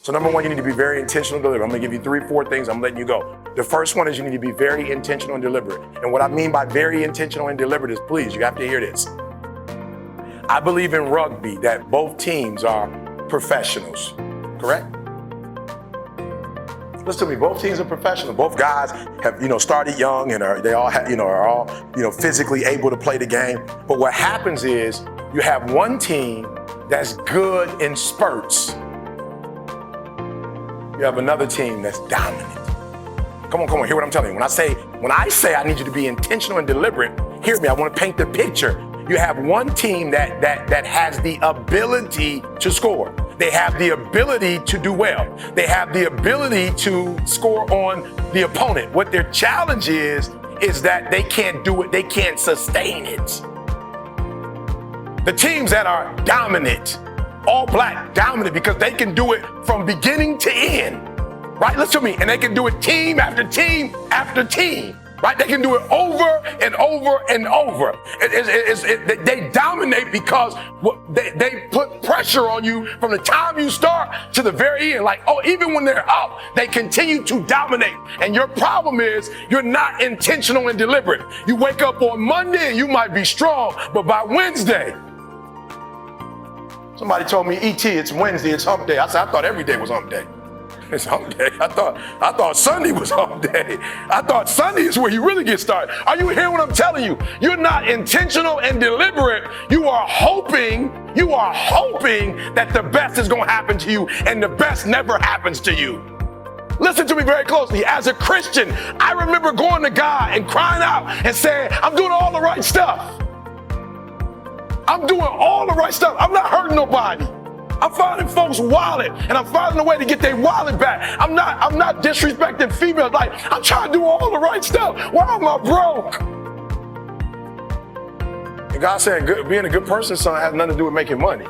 So number one, you need to be very intentional and deliberate. I'm gonna give you 4 things, I'm letting you go. The first one is you need to be very intentional and deliberate. And what I mean by very intentional and deliberate is, please, you have to hear this. I believe in rugby that both teams are professionals, correct? Listen to me, both teams are professional. Both guys have, started young and are all physically able to play the game. But what happens is you have one team that's good in spurts. You have another team that's dominant. Come on, hear what I'm telling you. When I say I need you to be intentional and deliberate, hear me, I want to paint the picture. You have one team that has the ability to score. They have the ability to do well. They have the ability to score on the opponent. What their challenge is that they can't do it, they can't sustain it. The teams that are dominant, all black, dominant, because they can do it from beginning to end, right? Listen to me, and they can do it team after team after team, right? They can do it over and over and over. They dominate because they put pressure on you from the time you start to the very end. Even when they're up, they continue to dominate. And your problem is you're not intentional and deliberate. You wake up on Monday and you might be strong, but by Wednesday, somebody told me, E.T., it's Wednesday, it's hump day. I said, I thought every day was hump day. It's hump day. I thought Sunday was hump day. I thought Sunday is where you really get started. Are you hearing what I'm telling you? You're not intentional and deliberate. You are hoping that the best is gonna happen to you, and the best never happens to you. Listen to me very closely. As a Christian, I remember going to God and crying out and saying, I'm doing all the right stuff. I'm doing all the right stuff. I'm not hurting nobody. I'm finding folks' wallet, and I'm finding a way to get their wallet back. I'm not disrespecting females. I'm trying to do all the right stuff. Why am I broke? And God said, being a good person, son, has nothing to do with making money.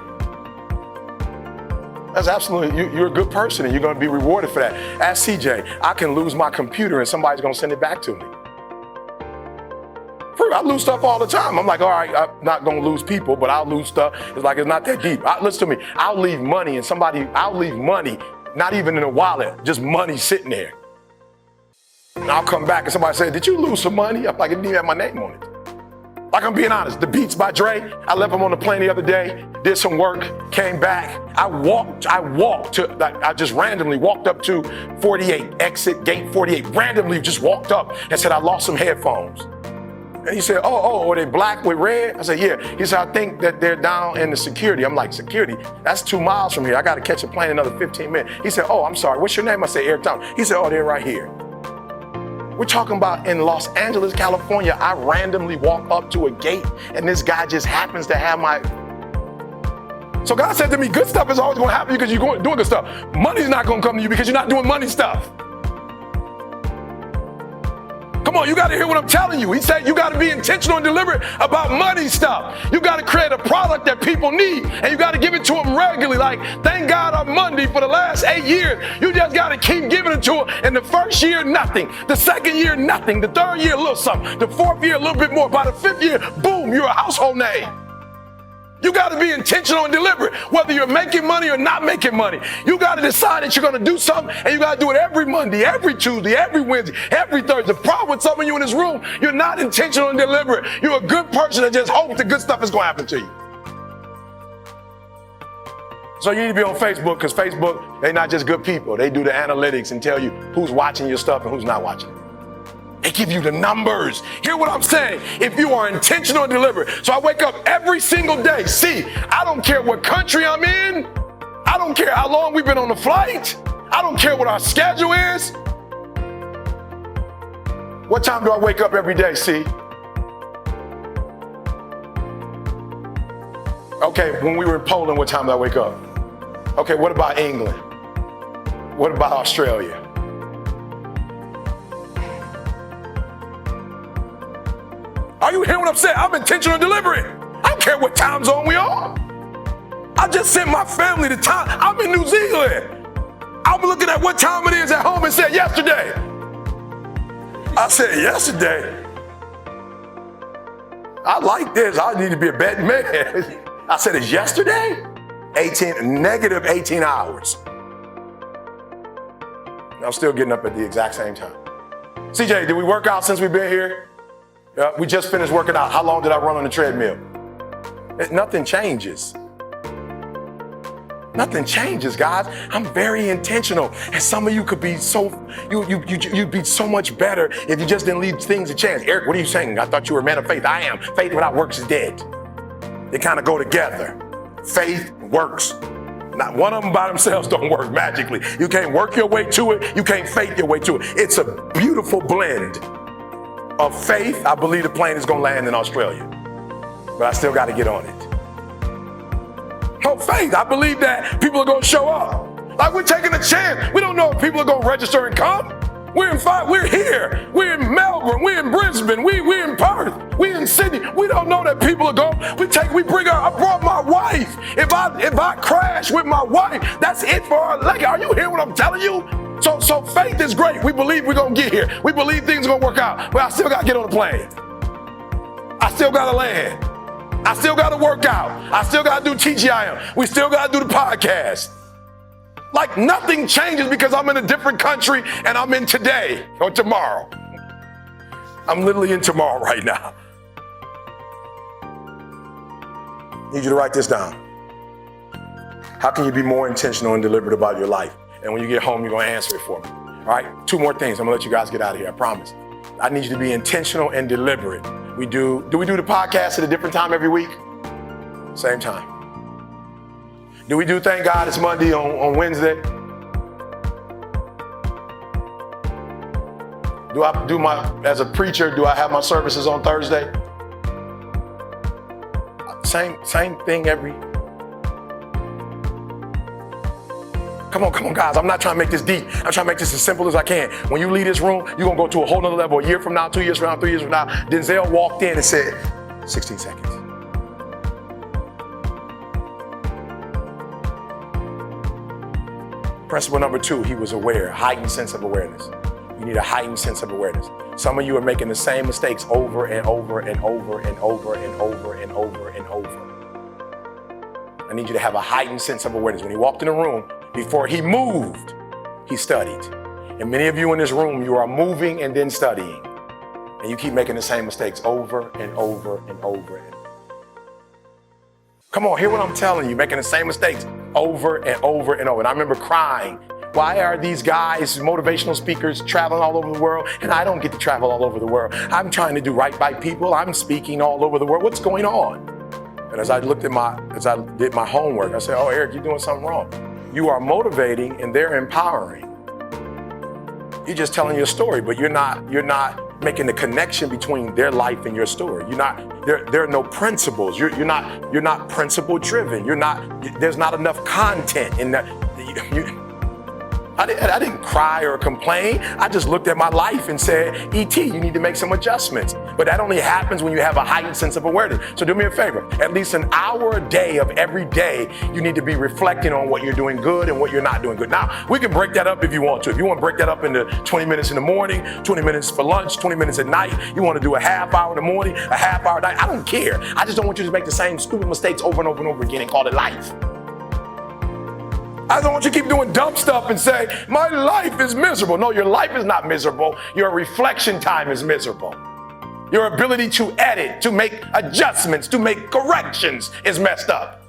That's absolutely, you're a good person, and you're going to be rewarded for that. Ask CJ, I can lose my computer, and somebody's going to send it back to me. I lose stuff all the time. I'm like, all right, I'm not gonna lose people, but I'll lose stuff. It's not that deep. Listen to me, I'll leave money not even in a wallet, just money sitting there. And I'll come back and somebody say, did you lose some money? I'm like, it didn't even have my name on it. I'm being honest, the Beats by Dre, I left them on the plane the other day, did some work, came back. I just randomly walked up to 48, exit gate 48, randomly just walked up and said, I lost some headphones. And he said, are they black with red? I said, yeah. He said, I think that they're down in the security. I'm like, security? That's 2 miles from here. I got to catch a plane in another 15 minutes. He said, I'm sorry. What's your name? I said, Eric Thomas. He said, they're right here. We're talking about in Los Angeles, California. I randomly walk up to a gate and this guy just happens to have my... So God said to me, good stuff is always going to happen because you're doing good stuff. Money's not going to come to you because you're not doing money stuff. Come on, you got to hear what I'm telling you. He said you got to be intentional and deliberate about money stuff. You got to create a product that people need, and you got to give it to them regularly. Thank God on Monday for the last 8 years. You just got to keep giving it to them. In the first year, nothing. The second year, nothing. The third year, a little something. The fourth year, a little bit more. By the fifth year, boom, you're a household name. You got to be intentional and deliberate, whether you're making money or not making money. You got to decide that you're going to do something, and you got to do it every Monday, every Tuesday, every Wednesday, every Thursday. The problem with some of you in this room, you're not intentional and deliberate. You're a good person that just hopes the good stuff is going to happen to you. So you need to be on Facebook, because Facebook, they're not just good people. They do the analytics and tell you who's watching your stuff and who's not watching it. They give you the numbers. Hear what I'm saying? If you are intentional and deliberate. So I wake up every single day. See, I don't care what country I'm in. I don't care how long we've been on the flight. I don't care what our schedule is. What time do I wake up every day, see? Okay, when we were in Poland, what time did I wake up? Okay, what about England? What about Australia? Are you hearing what I'm saying? I'm intentional and deliberate. I don't care what time zone we on. I just sent my family the time. I'm in New Zealand. I'm looking at what time it is at home and said yesterday. I said yesterday. I like this. I need to be a betting man. I said it's yesterday? -18 hours. I'm still getting up at the exact same time. CJ, did we work out since we've been here? We just finished working out. How long did I run on the treadmill? Nothing changes. Nothing changes, guys. I'm very intentional. And some of you could be you'd be so much better if you just didn't leave things a chance. Eric, what are you saying? I thought you were a man of faith. I am. Faith without works is dead. They kind of go together. Faith works. Not one of them by themselves don't work magically. You can't work your way to it. You can't faith your way to it. It's a beautiful blend of faith. I believe the plane is going to land in Australia, but I still got to get on it. No faith. I believe that people are going to show up. Like we're taking a chance. We don't know if people are going to register and come. We're here. We're in Melbourne. We're in Brisbane. We're in Perth. We're in Sydney. We don't know that people are going. I brought my wife. If I crash with my wife, that's it for her leg. Are you hearing what I'm telling you? So faith is great. We believe we're going to get here. We believe things are going to work out. But I still got to get on the plane. I still got to land. I still got to work out. I still got to do TGIM. We still got to do the podcast. Like nothing changes because I'm in a different country and I'm in today or tomorrow. I'm literally in tomorrow right now. Need you to write this down. How can you be more intentional and deliberate about your life? And when you get home, you're going to answer it for me. All right, 2 more things. I'm going to let you guys get out of here, I promise. I need you to be intentional and deliberate. Do we do the podcast at a different time every week? Same time. Do we do Thank God It's Monday on Wednesday? Do I as a preacher, do I have my services on Thursday? Same thing every. Come on, guys. I'm not trying to make this deep. I'm trying to make this as simple as I can. When you leave this room, you're going to go to a whole nother level. A year from now, 2 years from now, 3 years from now, Denzel walked in and said, 16 seconds. Principle number 2, he was aware, heightened sense of awareness. You need a heightened sense of awareness. Some of you are making the same mistakes over and over and over and over and over and over and over. I need you to have a heightened sense of awareness. When he walked in the room, before he moved, he studied. And many of you in this room, you are moving and then studying. And you keep making the same mistakes over and over and over. Come on, hear what I'm telling you, making the same mistakes over and over and over. And I remember crying. Why are these guys, motivational speakers, traveling all over the world, and I don't get to travel all over the world? I'm trying to do right by people. I'm speaking all over the world. What's going on? And as I did my homework, I said, oh, Eric, you're doing something wrong. You are motivating and they're empowering. You're just telling your story, but you're not making the connection between their life and your story. There are no principles. You're not principle driven. There's not enough content in that. I didn't cry or complain. I just looked at my life and said, E.T., you need to make some adjustments. But that only happens when you have a heightened sense of awareness. So do me a favor, at least an hour a day of every day, you need to be reflecting on what you're doing good and what you're not doing good. Now, we can break that up if you want to. If you want to break that up into 20 minutes in the morning, 20 minutes for lunch, 20 minutes at night, you want to do a half hour in the morning, a half hour at night, I don't care. I just don't want you to make the same stupid mistakes over and over and over again and call it life. I don't want you to keep doing dumb stuff and say, my life is miserable. No, your life is not miserable. Your reflection time is miserable. Your ability to edit, to make adjustments, to make corrections is messed up.